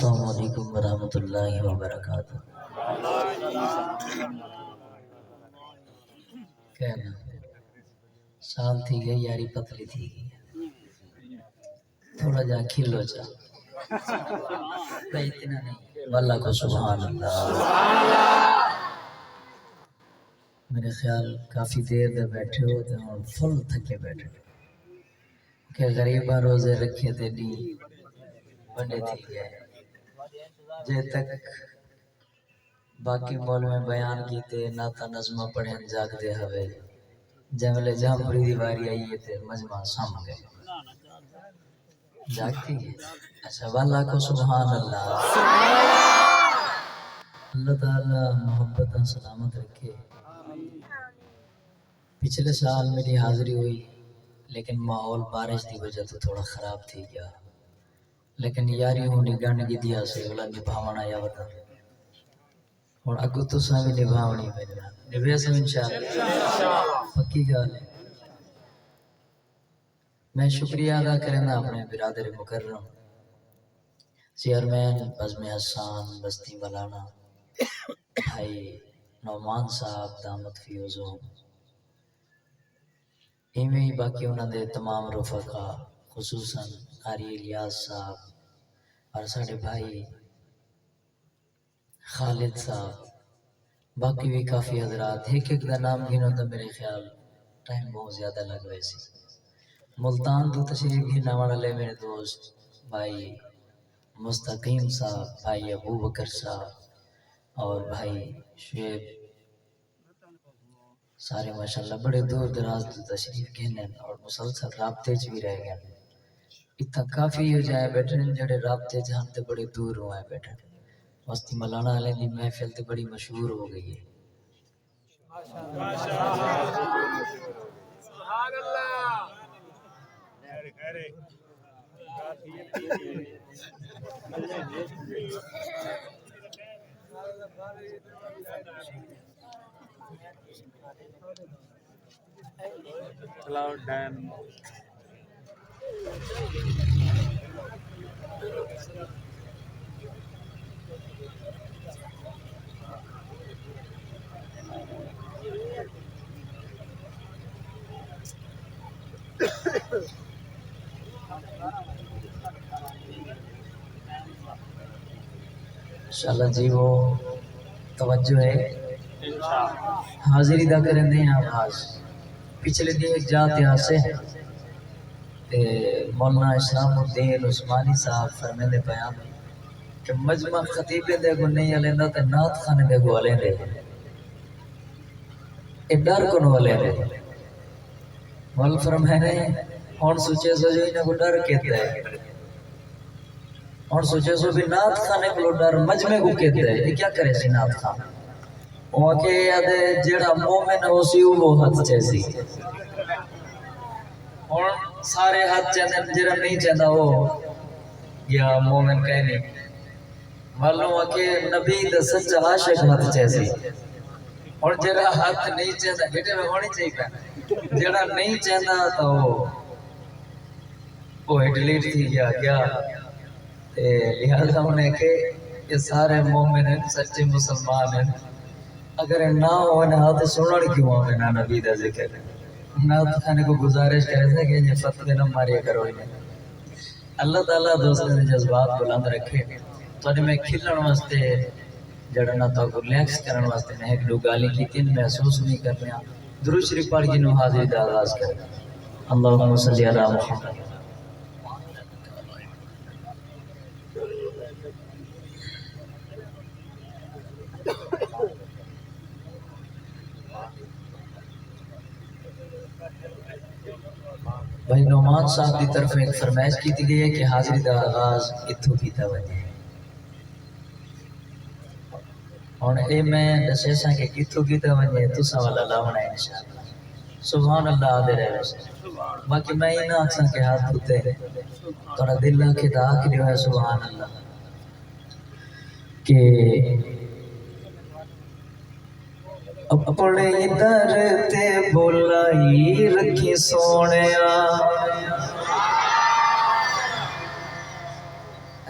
السلام علیکم ورحمۃ اللہ وبرکاتہ۔ کہنا سال تھی گئی یاری پتلی تھی گئی تھوڑا جا کھلو جا بھائی اتنا نہیں واللہ کو سبحان اللہ۔ میرے خیال کافی دیر دے بیٹھے ہوتے اور فل تھکے بیٹھے کہ غریبہ روزے رکھے تھے نہیں بنے تھی گئے جے تک باقی مول میں بیان کیتے ناتا نظمہ پڑھیں جاگ دے ہوئے جملے جہاں پڑی دیواری آئیے تھے مجمع سام گئے جاگتی ہے۔ اچھا واللہ کو سبحان اللہ۔ اللہ تعالیٰ محبت سلامت رکھے۔ پچھلے سال میری حاضری ہوئی لیکن ماحول بارش دی وجہ تو تھوڑا خراب تھی گیا لیکن یاری ہونی گن کی دیا سے اولا نبھاونا یا وطن اور اگو تو سامی نبھاونی میرے نبھے سے انشاءاللہ پکی گال ہے۔ میں شکریہ ادا کرنا اپنے برادر مکرم چیئرمین بزم حسان بستی ملانا بھائی نعمان صاحب دامت فیوزوں ایویں ہی باقی انہوں نے تمام رفقا خصوصاً قاری الیاس صاحب اور ساڑھے بھائی خالد صاحب باقی بھی کافی حضرات ایک ایک دا نام گھنوں تو میرے خیال ٹائم بہت زیادہ لگ رہے سی۔ ملتان تو تشریف گھنا والا لے میرے دوست بھائی مستقیم صاحب بھائی ابو بکر صاحب اور بھائی شعیب سارے ماشاءاللہ بڑے دور دراز تو تشریف گھنے اور مسلسل رابطے چ بھی رہ گئے اتنا کافی ہو جائے بیٹھنے جڑے رابطے جہاں تے بڑے دور ہوئے بیٹھنے وستی ملانا والے دی محفل تے بڑی مشہور ہو گئی ہے۔ سبحان اللہ Cloud Dan. انشاءاللہ جی وہ توجہ ہے حاضری دا کریں دیں آواز پچھلے دن ایک جات یہاں سے مولانا اسلام الدین عثمانی صاحب فرمیندے بیان کہ مجمع خطیبے دے گو نہیں علیندہ تے نات خانے دے گو علیندے اے ڈر کنو علیندے مول فرمائنے ہون سوچے سو جو انہیں کو ڈر کہتا ہے اور سوچے سو بھی نات خانے کو ڈر مجمع کو کہتا ہے یہ کیا کرے سی نات خان وہ کہ یاد ہے جیڑا مومن ہو سی وہ حد چیسی اور سارے حد چاہتے ہیں جیڑا نہیں چاہتا وہ یا مومن کہہ نہیں معلوم ہے کہ نبی دا سچ عاشق حد چیسی اور جیڑا حد نہیں چاہتا بیٹے میں ہونی چاہیے جیڑا نہیں چاہتا تو وہ ڈیلیٹ تھی گیا لہذا انہیں کہ یہ سارے مومن ہیں سچے مسلمان ہیں اگر نہ ہونے ہاتھ سنن کیوں ہمیں نہ نبی دا ذکر نہ کھانے کو گزارش کرے تھے کہ یہ فتوے نہ ماریا کرو انہیں اللہ تعالیٰ دوستوں نے جذبات بلند رکھے تو انہیں میں کھلن واسطے جڑنا تو ریلیکس کرن واسطے میں ایک دو گالی کی تین محسوس نہیں کرنے درود شریف پڑھ کے نو حاضری دا آغاز کریں اللہم صلی علی محمد۔ بھائی نعمان صاحب کی طرف ایک فرمائش کی گئی ہے کہ حاضری دا آغاز اتھو کی توجہ ہے اور اے میں دسے ساں کہ اتھو کی توجہ ہے تو سوال اللہ ہونا ہے انشاءاللہ سبحان اللہ آدھے رہے ویسے باقی میں ہی نہ آکساں کہ ہاتھ ہوتے تھوڑا دل نہ کے دا کے لیے سبحان اللہ کہ اپنے در تے بولائی رکھی سونے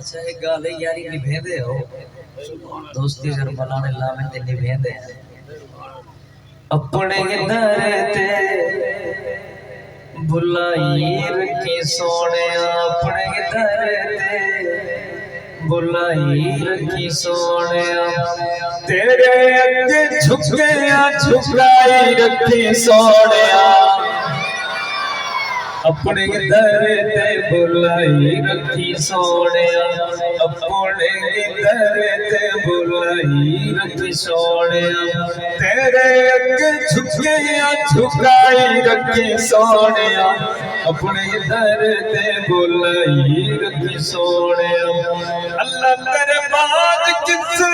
اچھا ایک گل ہے یاری نبھیندے ہو دوستی اگر بلانے لامے تے نبھیندے ہیں اپنے در تے بلائی رکھی سونے اپنے در تے بلائی رکھی سونے تیرے اگے جھکیاں جھکائی رکھی سونے اپنے در تے بلائی رکھی سونے اپنے در تے بلائی رکھی سونے تیرے اگے جھکیاں جھکائی رکھی سونے اپنے در تے بلائی رکھی سونے اللہ تیرے بعد کسے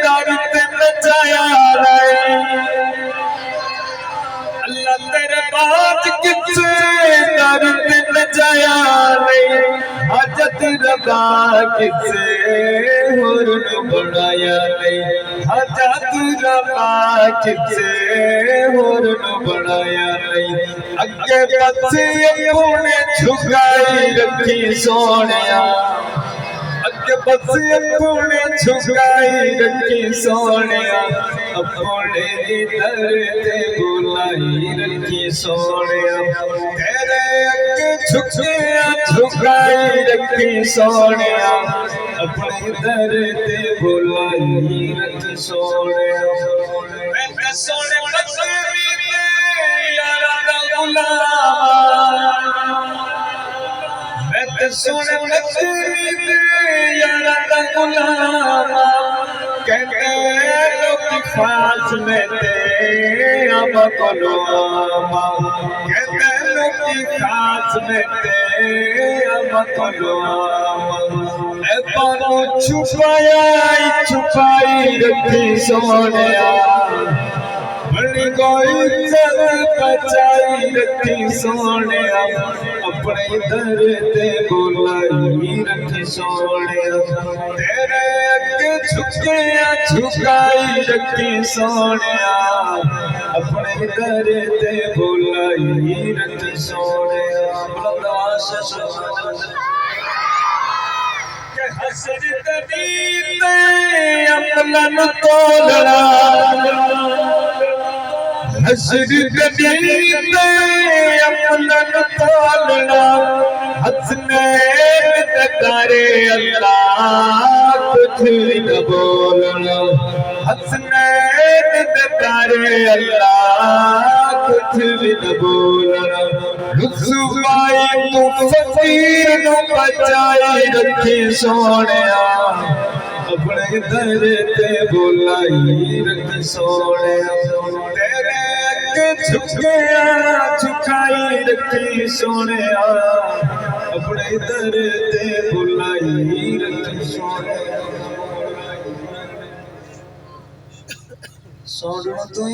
در تے نچایا رہے اللہ تیرے بعد کسے در تے نچایا رہے حاجت رضا کسے ہور نو بڑھایا نہیں حاجت رضا کسے ہور نو بڑھایا نہیں اگے پچھے اپنے جھکائی رکھی سونیا اگے پچھے اپنے جھکائی رکھی سونیا اپنے در تے بلائی رکھی سونیا تیرے اگے جھکیاں جھکائی رکھی سونیا اپنے در تے بلائی رکھی سونیا میں سونے مقصدی تے یاراں دا غلام میں سونے مقصدی تے یاراں دا غلام کہتے لوگ خاص میں تے اب کلو آما کہتے لوگ خاص میں تے اب کلو آما اے پانو چھپائی رکھی سونیا بڑی کوئی عزت بچائی رکھی سونیا اپنے در تے بلائی رکھی سونیا تیرے اگے جھکیاں جھکائی رکھی سونیا اپنے در تے بلائی رکھی سونیا کہ حسد تدیر اپنا نتولنا حسد تدیر اپنا نتولنا حسنین تکارے اللہ کچھ نہ بولنا حسنین تکارے اللہ کچھ نہ بولنا رسوائی تو فقیر نو بچائی رکھی سونیا اپنے در تے بلائی رکھی سونیا تیرے اگے جھکیاں جھکائی رکھی سونیا اپنے در تے بلائی رکھی سونیا سونا تو ہی